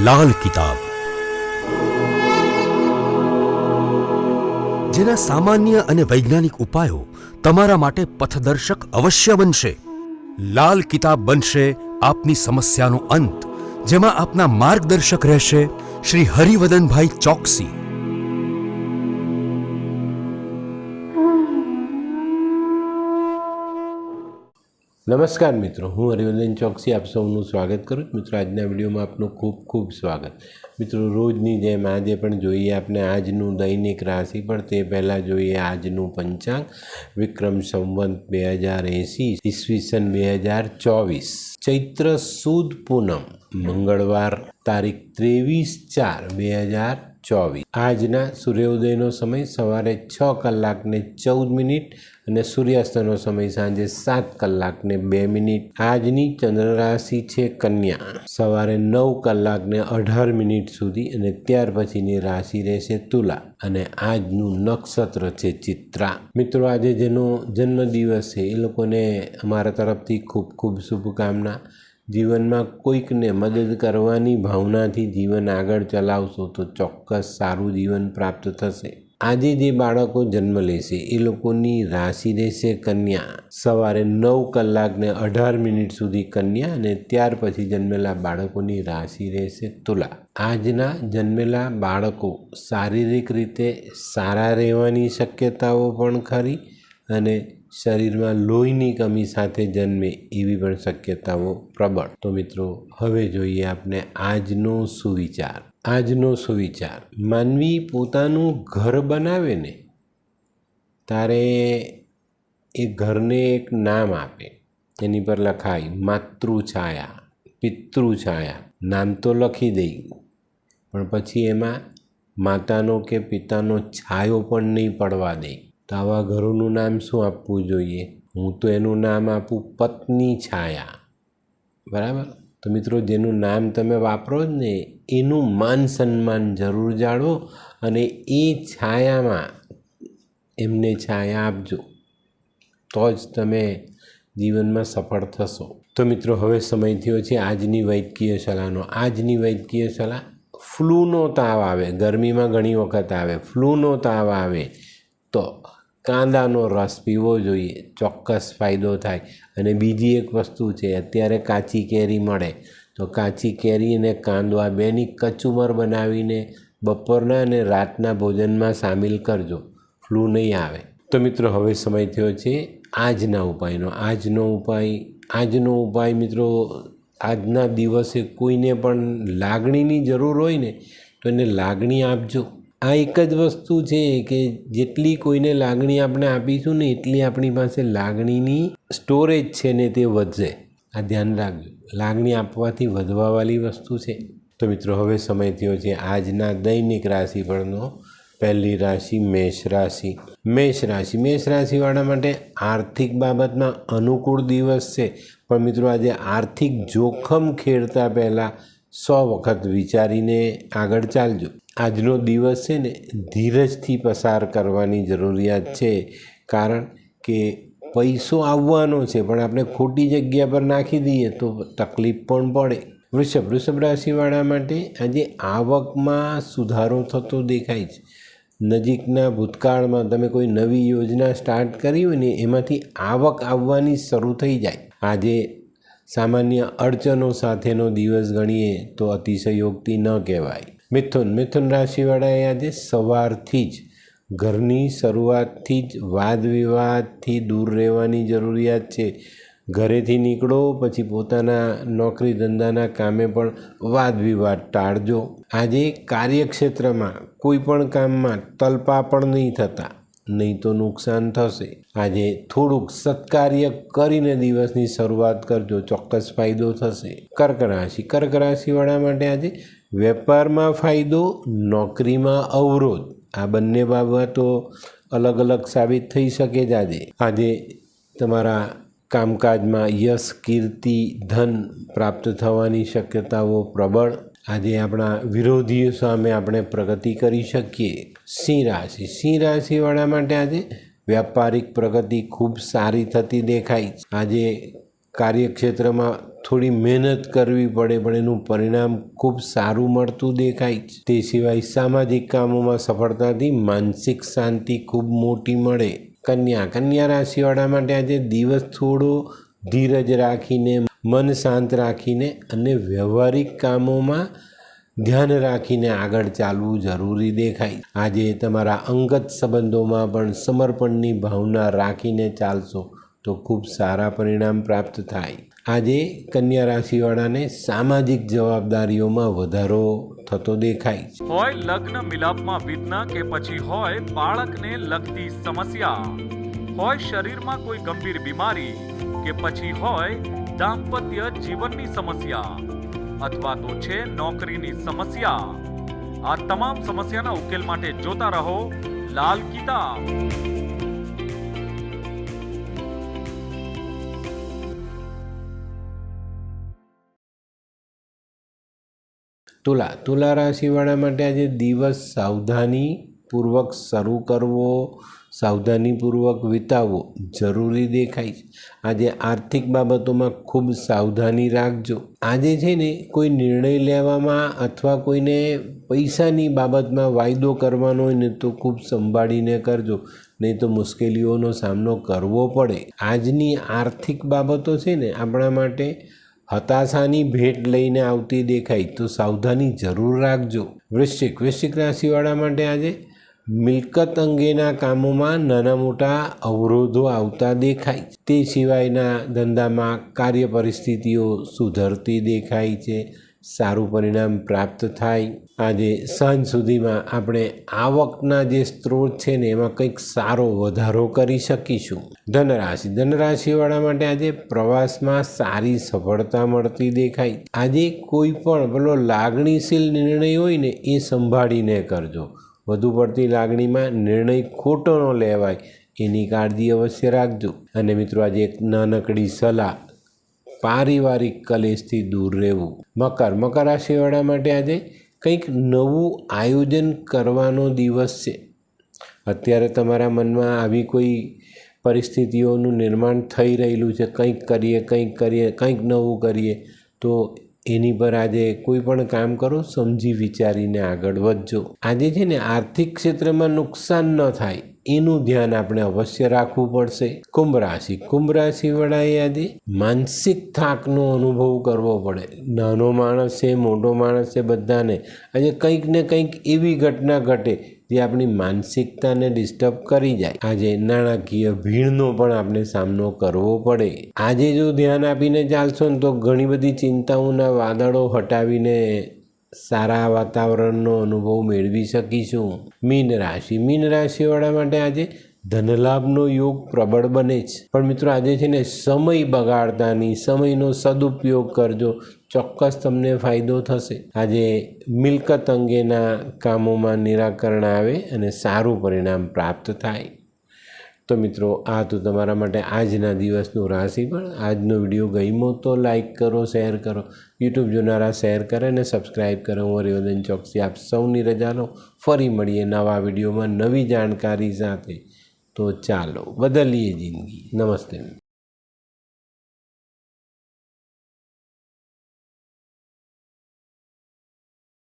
લાલ કિતાબ, જેના સામાન્ય અને વૈજ્ઞાનિક ઉપાયો તમારા માટે પથદર્શક અવશ્ય બનશે. લાલ કિતાબ બનશે આપની સમસ્યાનો અંત, જેમાં આપના માર્ગદર્શક રહેશે શ્રી હરિવદનભાઈ ચોકસી. નમસ્કાર મિત્રો, હું હરિવર્ધન ચોકસી આપ સૌનું સ્વાગત કરું છું. મિત્રો, આજના વિડીયોમાં આપનું ખૂબ ખૂબ સ્વાગત. મિત્રો, રોજની જેમ આજે પણ જોઈએ આપણે આજનું દૈનિક રાશિફળ. તે પહેલાં જોઈએ આજનું પંચાંગ. વિક્રમ સંવત 2080 ઈસવીસન 2024 ચૈત્ર સુદ પૂનમ મંગળવાર તારીખ 23/4/2024. આજના સૂર્યોદયનો સમય સવારે 6:14 અને સૂર્યાસ્તનો સમય સાંજે 7:02. આજની ચંદ્ર રાશિ છે કન્યા, સવારે 9:18 સુધી, અને ત્યાર પછીની રાશિ રહેશે તુલા, અને આજનું નક્ષત્ર છે ચિત્રા. મિત્રો, આજે જેનો જન્મદિવસ છે એ લોકોને અમારા તરફથી ખૂબ ખૂબ શુભકામના. જીવનમાં કોઈકને મદદ કરવાની ભાવનાથી જીવન આગળ ચલાવશો તો ચોક્કસ સારું જીવન પ્રાપ્ત થશે. આજે જે બાળકો જન્મ લેશે એ લોકોની રાશિ રહેશે કન્યા, સવારે 9:18 સુધી કન્યા, અને ત્યાર પછી જન્મેલા બાળકોની રાશિ રહેશે તુલા. આજના જન્મેલા બાળકો શારીરિક રીતે સારા રહેવાની શક્યતાઓ પણ ખરી, અને શરીરમાં લોહીની કમી સાથે જન્મે એવી પણ શક્યતાઓ પ્રબળ. તો મિત્રો, હવે જોઈએ આપણે આજનો સુવિચાર. આજનો સુવિચાર: માનવી પોતાનું ઘર બનાવે ને ત્યારે એ ઘરને એક નામ આપે. એની પર લખાય માતૃછાયા, પિતૃછાયા. નામ તો લખી દઈ, પણ પછી એમાં માતાનો કે પિતાનો છાયો પણ નહીં પડવા દે. તો આવા ઘરોનું નામ શું આપવું જોઈએ? હું તો એનું નામ આપું પત્ની છાયા. બરાબર? તો મિત્રો, જેનું નામ તમે વાપરો જ ને એનું માન સન્માન જરૂર જાળવો, અને એ છાયામાં એમને છાયા આપજો, તો જ તમે જીવનમાં સફળ થશો. તો મિત્રો, હવે સમય થયો છે આજની વૈદ્યકીય સલાહનો. આજની વૈદ્યકીય સલાહ: ફ્લૂનો તાવ આવે, ગરમીમાં ઘણી વખત આવે, ફ્લૂનો તાવ આવે તો કાંદાનો રસ પીવો જોઈએ, ચોક્કસ ફાયદો થાય. અને બીજી એક વસ્તુ છે, અત્યારે કાચી કેરી મળે તો કાચી કેરી અને કાંદો આ બેની કચુંબર બનાવીને બપોરના અને રાતના ભોજનમાં સામેલ કરજો, ફ્લૂ નહીં આવે. તો મિત્રો, હવે સમય થયો છે આજના ઉપાયનો. આજનો ઉપાય મિત્રો, આજના દિવસે કોઈને પણ લાગણીની જરૂર હોય ને તો એને લાગણી આપજો. આ એક જ વસ્તુ છે કે જેટલી કોઈને લાગણી આપણે આપીશું ને એટલી આપણી પાસે લાગણીની સ્ટોરેજ છે ને તે વધશે. આ ધ્યાન રાખજો, લાગણી આપવાથી વધવાવાળી વસ્તુ છે. તો મિત્રો, હવે સમય થયો છે આજના દૈનિક રાશિફળનો. પહેલી રાશિ મેષ રાશિ. મેષ રાશિવાળા માટે આર્થિક બાબતમાં અનુકૂળ દિવસ છે, પણ મિત્રો આજે આર્થિક જોખમ ખેડતા પહેલાં 100 વખત વિચારીને આગળ ચાલજો. આજનો દિવસ છે ને ધીરજથી પસાર કરવાની જરૂરિયાત છે, કારણ કે પૈસો આવવાનો છે, પણ આપણે ખોટી જગ્યા પર નાખી દઈએ તો તકલીફ પણ પડે. વૃષભ રાશિવાળા માટે આજે આવકમાં સુધારો થતો દેખાય છે. નજીકના ભૂતકાળમાં તમે કોઈ નવી યોજના સ્ટાર્ટ કરી હોય ને એમાંથી આવક આવવાની શરૂ થઈ જાય. આજે સામાન્ય અડચણો સાથેનો દિવસ ગણીએ તો અતિશયોક્તિ ન કહેવાય. મિથુન રાશિવાળાએ આજે સવારથી જ ઘરની શરૂઆતથી જ વાદ વિવાદથી દૂર રહેવાની જરૂરિયાત છે. ઘરેથી નીકળો પછી પોતાના નોકરી ધંધાના કામે પણ વાદ વિવાદ ટાળજો. આજે કાર્યક્ષેત્રમાં કોઈ પણ કામમાં તલપાપડ નહીં થતા, નહીં તો નુકસાન થશે. આજે થોડુંક સત્કાર્ય કરીને દિવસની શરૂઆત કરજો, ચોક્કસ ફાયદો થશે. કર્ક રાશિવાળા માટે આજે વેપારમાં ફાયદો, નોકરીમાં અવરોધ, આ બંને બાબતો અલગ અલગ સાબિત થઈ શકે છે. આજે તમારા કામકાજમાં યશ, કીર્તિ, ધન પ્રાપ્ત થવાની શક્યતાઓ પ્રબળ. આજે આપણા વિરોધીઓ સામે આપણે પ્રગતિ કરી શકીએ. સિંહ રાશિવાળા માટે આજે વ્યાપારિક પ્રગતિ ખૂબ સારી થતી દેખાય. આજે કાર્યક્ષેત્રમાં થોડી મહેનત કરવી પડે પણ એનું પરિણામ ખૂબ સારું મળતું દેખાય છે. તે સિવાય સામાજિક કામોમાં સફળતાથી માનસિક શાંતિ ખૂબ મોટી મળે. કન્યા રાશિવાળા માટે આજે દિવસ થોડો ધીરજ રાખીને, મન શાંત રાખીને અને વ્યવહારિક કામોમાં ધ્યાન રાખીને આગળ ચાલવું જરૂરી દેખાય. આજે તમારા અંગત સંબંધોમાં પણ સમર્પણની ભાવના રાખીને ચાલશો તો ખૂબ સારા પરિણામ પ્રાપ્ત થાય. આજે કન્યા રાશિવાળાને સામાજિક જવાબદારીઓમાં વધારો થતો દેખાય છે. હોય લગ્ન મિલાપમાં વિઘ્ન કે પછી હોય બાળકને લગતી સમસ્યા, હોય શરીરમાં કોઈ ગંભીર બીમારી કે પછી હોય દાંપત્ય જીવનની સમસ્યા અથવા તો છે નોકરીની સમસ્યા, આ તમામ સમસ્યાના ઉકેલ માટે જોતા રહો લાલ કિતાબ. તુલા રાશિવાળા માટે આજે દિવસ સાવધાનીપૂર્વક શરૂ કરવો, સાવધાનીપૂર્વક વિતાવવો જરૂરી દેખાય છે. આજે આર્થિક બાબતોમાં ખૂબ સાવધાની રાખજો. આજે છે ને કોઈ નિર્ણય લેવામાં અથવા કોઈને પૈસાની બાબતમાં વાયદો કરવાનો હોય ને તો ખૂબ સંભાળીને કરજો, નહીં તો મુશ્કેલીઓનો સામનો કરવો પડે. આજની આર્થિક બાબતો છે ને આપણા માટે હતાશાની ભેટ લઈને આવતી દેખાય તો સાવધાની જરૂર રાખજો. વૃશ્ચિક રાશિવાળા માટે આજે મિલકત અંગેના કામોમાં નાના મોટા અવરોધો આવતા દેખાય. તે સિવાયના ધંધામાં કાર્ય પરિસ્થિતિઓ સુધરતી દેખાય છે. સારું પરિણામ પ્રાપ્ત થાય. આજે સાંજ સુધીમાં આપણે આવકના જે સ્ત્રોત છે ને એમાં કંઈક સારો વધારો કરી શકીશું. ધનરાશિવાળા માટે આજે પ્રવાસમાં સારી સફળતા મળતી દેખાય. આજે કોઈ પણ પેલો લાગણીશીલ નિર્ણય હોય ને એ સંભાળીને કરજો. વધુ પડતી લાગણીમાં નિર્ણય ખોટો ન લેવાય એની કાળજી અવશ્ય રાખજો. અને મિત્રો આજે એક નાનકડી સલાહ, પારિવારિક કલેશથી દૂર રહેવું. મકર રાશિવાળા માટે આજે કંઈક નવું આયોજન કરવાનો દિવસ છે. અત્યારે તમારા મનમાં આવી કોઈ પરિસ્થિતિઓનું નિર્માણ થઈ રહેલું છે, કંઈક નવું કરીએ, તો એની પર આજે કોઈ પણ કામ કરો સમજી વિચારીને આગળ વધજો. આજે છે ને આર્થિક ક્ષેત્રમાં નુકસાન ન થાય એનું ધ્યાન આપણે અવશ્ય રાખવું પડશે. કુંભ રાશિવાળાએ આજે માનસિક થાકનો અનુભવ કરવો પડે. નાનો માણસ છે, મોટો માણસ છે, બધાને આજે કંઈક ને કંઈક એવી ઘટના ઘટે જે આપણી માનસિકતાને ડિસ્ટર્બ કરી જાય. આજે નાણાકીય ભીડનો પણ આપણે સામનો કરવો પડે. આજે જો ધ્યાન આપીને ચાલશો ને તો ઘણી બધી ચિંતાઓના વાદળો હટાવીને સારા વાતાવરણનો અનુભવ મેળવી શકીશું. મીન રાશિવાળા માટે આજે ધનલાભનો યોગ પ્રબળ બને છે. પણ મિત્રો આજે છે ને સમય બગાડતા નહીં, સમયનો સદુપયોગ કરજો, ચોક્કસ તમને ફાયદો થશે. આજે મિલકત અંગેના કામોમાં નિરાકરણ આવે અને સારું પરિણામ પ્રાપ્ત થાય. તો મિત્રો આ તો તમારા માટે આજના દિવસનું રાશિફળ. આજનો વિડીયો ગમ્યો તો લાઈક કરો, શેર કરો. યુટ્યુબ જોનારા શેર કરે અને સબસ્ક્રાઈબ કરે. હું હરિવર્ધન ચોકસી આપ સૌની રજા લો. ફરી મળીએ નવા વિડીયોમાં નવી જાણકારી સાથે. તો ચાલો બદલીએ જિંદગી. નમસ્તે.